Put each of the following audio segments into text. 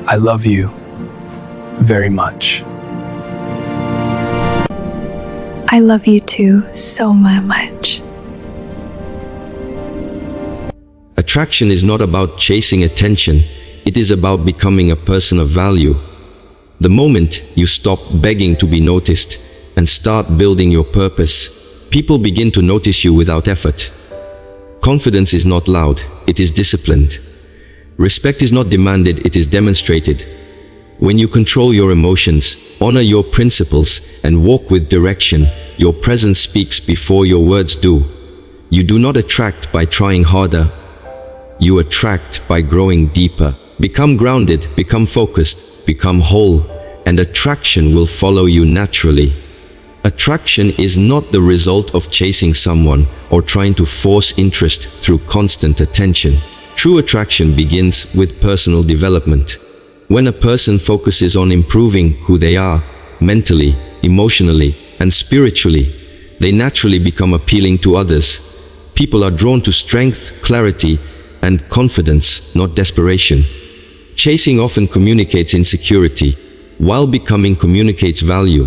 I love you very much. I love you too so much. Attraction is not about chasing attention, it is about becoming a person of value. The moment you stop begging to be noticed and start building your purpose, people begin to notice you without effort. Confidence is not loud, it is disciplined. Respect is not demanded, it is demonstrated. When you control your emotions, honor your principles, and walk with direction, your presence speaks before your words do. You do not attract by trying harder. You attract by growing deeper. Become grounded, become focused, become whole, and attraction will follow you naturally. Attraction is not the result of chasing someone or trying to force interest through constant attention. True attraction begins with personal development. When a person focuses on improving who they are, mentally, emotionally, and spiritually, they naturally become appealing to others. People are drawn to strength, clarity, and confidence, not desperation. Chasing often communicates insecurity, while becoming communicates value.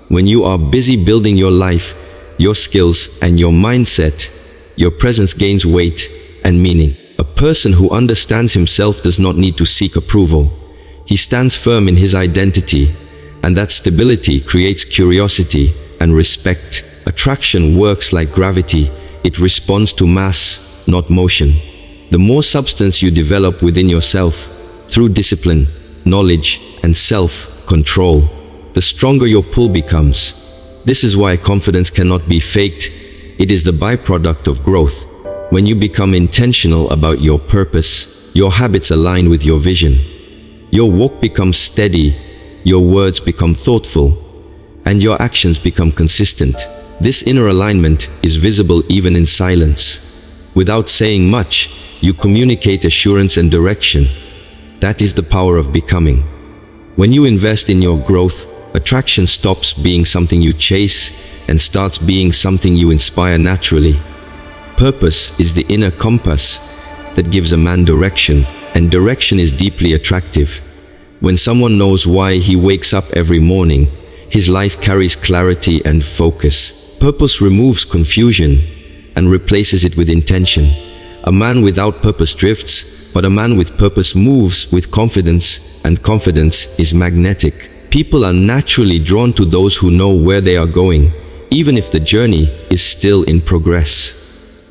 When you are busy building your life, your skills, and your mindset, your presence gains weight and meaning. A person who understands himself does not need to seek approval. He stands firm in his identity, and that stability creates curiosity and respect. Attraction works like gravity. It responds to mass, not motion. The more substance you develop within yourself, through discipline, knowledge, and self-control, the stronger your pull becomes. This is why confidence cannot be faked. It is the byproduct of growth. When you become intentional about your purpose, your habits align with your vision. Your walk becomes steady, your words become thoughtful, and your actions become consistent. This inner alignment is visible even in silence. Without saying much, you communicate assurance and direction. That is the power of becoming. When you invest in your growth, attraction stops being something you chase and starts being something you inspire naturally. Purpose is the inner compass that gives a man direction, and direction is deeply attractive. When someone knows why he wakes up every morning, his life carries clarity and focus. Purpose removes confusion and replaces it with intention. A man without purpose drifts, but a man with purpose moves with confidence, and confidence is magnetic. People are naturally drawn to those who know where they are going, even if the journey is still in progress.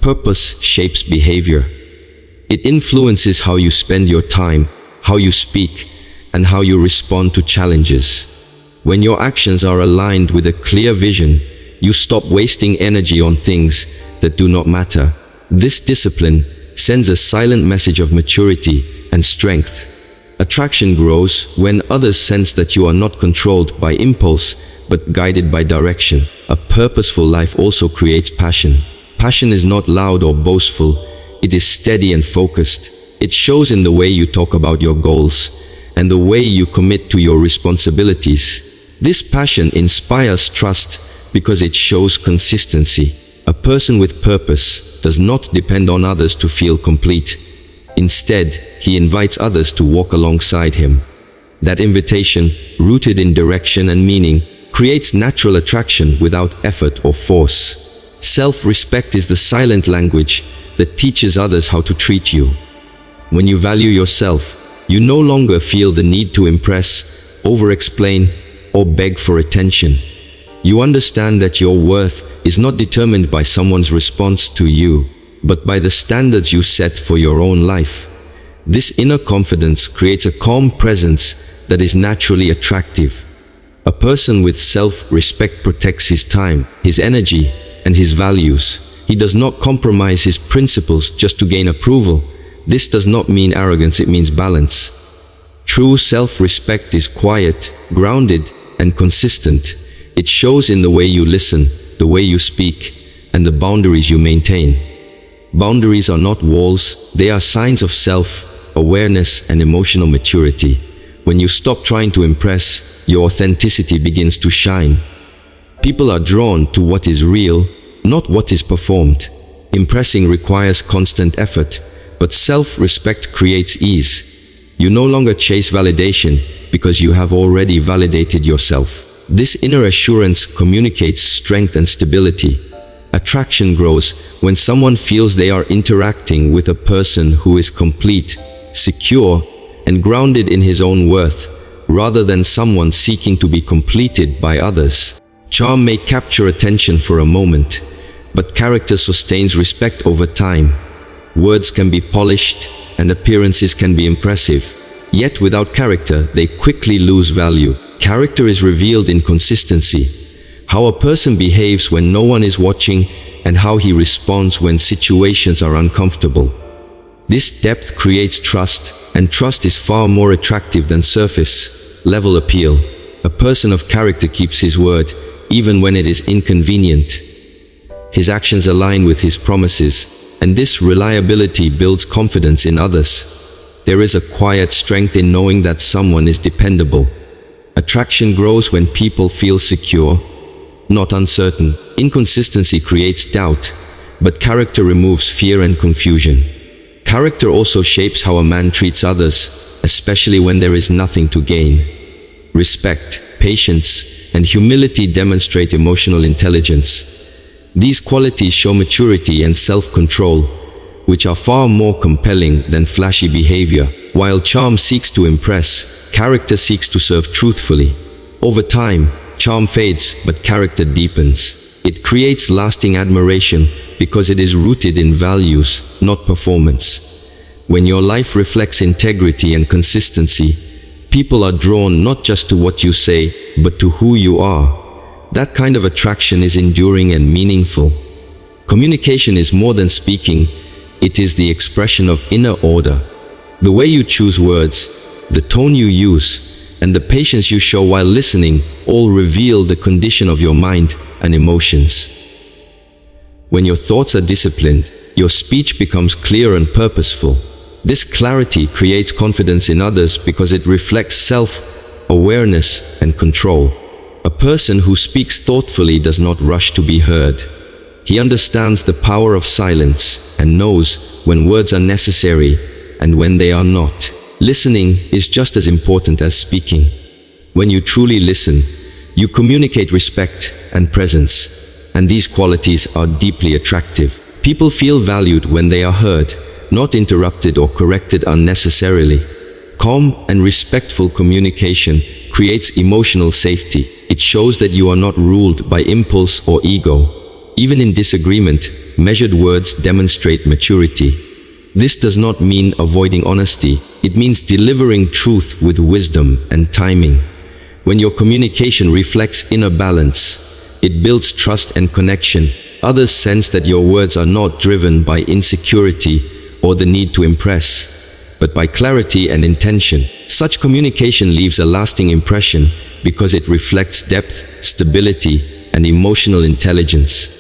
Purpose shapes behavior. It influences how you spend your time, how you speak, and how you respond to challenges. When your actions are aligned with a clear vision, you stop wasting energy on things that do not matter. This discipline sends a silent message of maturity and strength. Attraction grows when others sense that you are not controlled by impulse, but guided by direction. A purposeful life also creates passion. Passion is not loud or boastful, it is steady and focused. It shows in the way you talk about your goals and the way you commit to your responsibilities. This passion inspires trust because it shows consistency. A person with purpose does not depend on others to feel complete. Instead, he invites others to walk alongside him. That invitation, rooted in direction and meaning, creates natural attraction without effort or force. Self-respect is the silent language that teaches others how to treat you. When you value yourself, you no longer feel the need to impress, over-explain, or beg for attention. You understand that your worth is not determined by someone's response to you, but by the standards you set for your own life. This inner confidence creates a calm presence that is naturally attractive. A person with self-respect protects his time, his energy, and his values. He does not compromise his principles just to gain approval. This does not mean arrogance, it means balance. True self-respect is quiet, grounded, and consistent. It shows in the way you listen, the way you speak, and the boundaries you maintain. Boundaries are not walls, they are signs of self-awareness and emotional maturity. When you stop trying to impress, your authenticity begins to shine. People are drawn to what is real, not what is performed. Impressing requires constant effort, but self-respect creates ease. You no longer chase validation because you have already validated yourself. This inner assurance communicates strength and stability. Attraction grows when someone feels they are interacting with a person who is complete, secure, and grounded in his own worth, rather than someone seeking to be completed by others. Charm may capture attention for a moment, but character sustains respect over time. Words can be polished and appearances can be impressive, yet without character, they quickly lose value. Character is revealed in consistency. How a person behaves when no one is watching and how he responds when situations are uncomfortable. This depth creates trust, and trust is far more attractive than surface-level appeal. A person of character keeps his word, even when it is inconvenient. His actions align with his promises, and this reliability builds confidence in others. There is a quiet strength in knowing that someone is dependable. Attraction grows when people feel secure, not uncertain. Inconsistency creates doubt, but character removes fear and confusion. Character also shapes how a man treats others, especially when there is nothing to gain. Respect, patience, and humility demonstrate emotional intelligence. These qualities show maturity and self-control, which are far more compelling than flashy behavior. While charm seeks to impress, character seeks to serve truthfully. Over time, charm fades, but character deepens. It creates lasting admiration because it is rooted in values, not performance. When your life reflects integrity and consistency, people are drawn not just to what you say, but to who you are. That kind of attraction is enduring and meaningful. Communication is more than speaking, it is the expression of inner order. The way you choose words, the tone you use, and the patience you show while listening all reveal the condition of your mind and emotions. When your thoughts are disciplined, your speech becomes clear and purposeful. This clarity creates confidence in others because it reflects self-awareness and control. A person who speaks thoughtfully does not rush to be heard. He understands the power of silence and knows when words are necessary and when they are not. Listening is just as important as speaking. When you truly listen, you communicate respect and presence, and these qualities are deeply attractive. People feel valued when they are heard, not interrupted or corrected unnecessarily. Calm and respectful communication creates emotional safety. It shows that you are not ruled by impulse or ego. Even in disagreement, measured words demonstrate maturity. This does not mean avoiding honesty. It means delivering truth with wisdom and timing. When your communication reflects inner balance, it builds trust and connection. Others sense that your words are not driven by insecurity or the need to impress, but by clarity and intention. Such communication leaves a lasting impression because it reflects depth, stability, and emotional intelligence.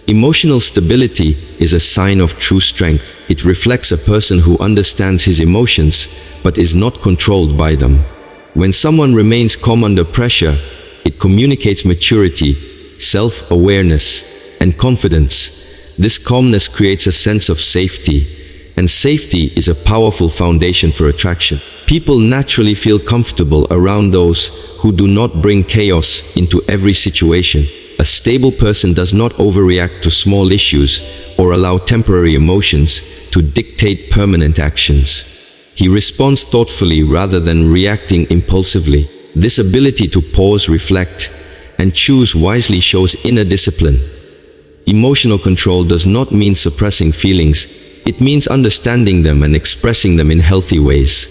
Emotional stability is a sign of true strength. It reflects a person who understands his emotions but is not controlled by them. When someone remains calm under pressure, it communicates maturity, self-awareness, and confidence. This calmness creates a sense of safety, and safety is a powerful foundation for attraction. People naturally feel comfortable around those who do not bring chaos into every situation. A stable person does not overreact to small issues or allow temporary emotions to dictate permanent actions. He responds thoughtfully rather than reacting impulsively. This ability to pause, reflect, and choose wisely shows inner discipline. Emotional control does not mean suppressing feelings. It means understanding them and expressing them in healthy ways.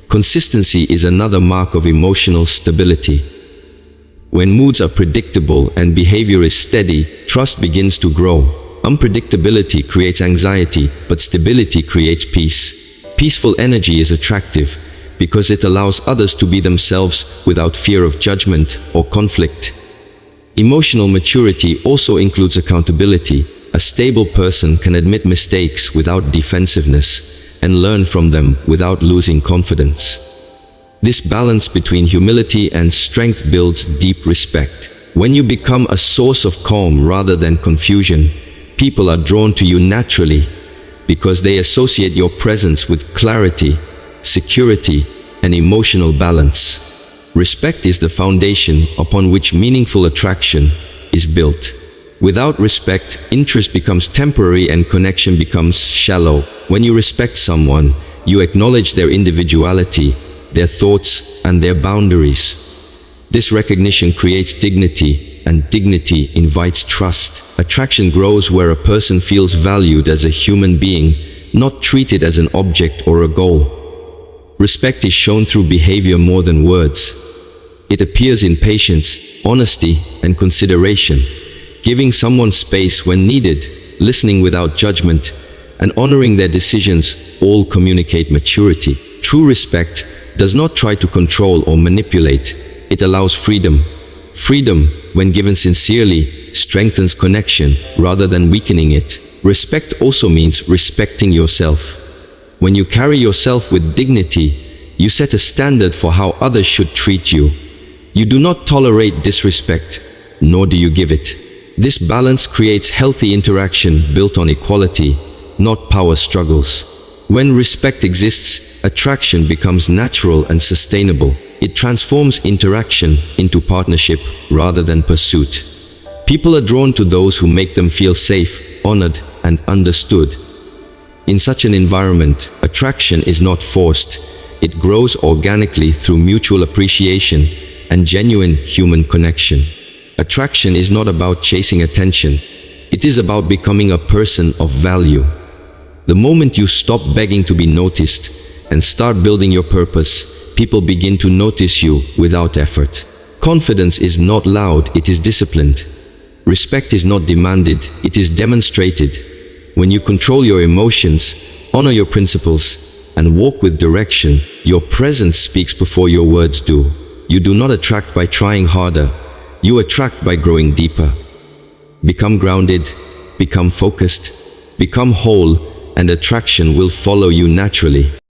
Consistency is another mark of emotional stability. When moods are predictable and behavior is steady, trust begins to grow. Unpredictability creates anxiety, but stability creates peace. Peaceful energy is attractive because it allows others to be themselves without fear of judgment or conflict. Emotional maturity also includes accountability. A stable person can admit mistakes without defensiveness and learn from them without losing confidence. This balance between humility and strength builds deep respect. When you become a source of calm rather than confusion, people are drawn to you naturally because they associate your presence with clarity, security, and emotional balance. Respect is the foundation upon which meaningful attraction is built. Without respect, interest becomes temporary and connection becomes shallow. When you respect someone, you acknowledge their individuality, their thoughts, and their boundaries. This recognition creates dignity, and dignity invites trust. Attraction grows where a person feels valued as a human being, not treated as an object or a goal. Respect is shown through behavior more than words. It appears in patience, honesty, and consideration. Giving someone space when needed, listening without judgment, and honoring their decisions all communicate maturity. True respect does not try to control or manipulate. It allows freedom. Freedom, when given sincerely, strengthens connection rather than weakening it. Respect also means respecting yourself. When you carry yourself with dignity, you set a standard for how others should treat you. You do not tolerate disrespect, nor do you give it. This balance creates healthy interaction built on equality, not power struggles. When respect exists, attraction becomes natural and sustainable. It transforms interaction into partnership rather than pursuit. People are drawn to those who make them feel safe, honored, and understood. In such an environment, attraction is not forced. It grows organically through mutual appreciation and genuine human connection. Attraction is not about chasing attention. It is about becoming a person of value. The moment you stop begging to be noticed and start building your purpose, people begin to notice you without effort. Confidence is not loud, it is disciplined. Respect is not demanded, it is demonstrated. When you control your emotions, honor your principles, and walk with direction, your presence speaks before your words do. You do not attract by trying harder. You attract by growing deeper. Become grounded, become focused, become whole, and attraction will follow you naturally.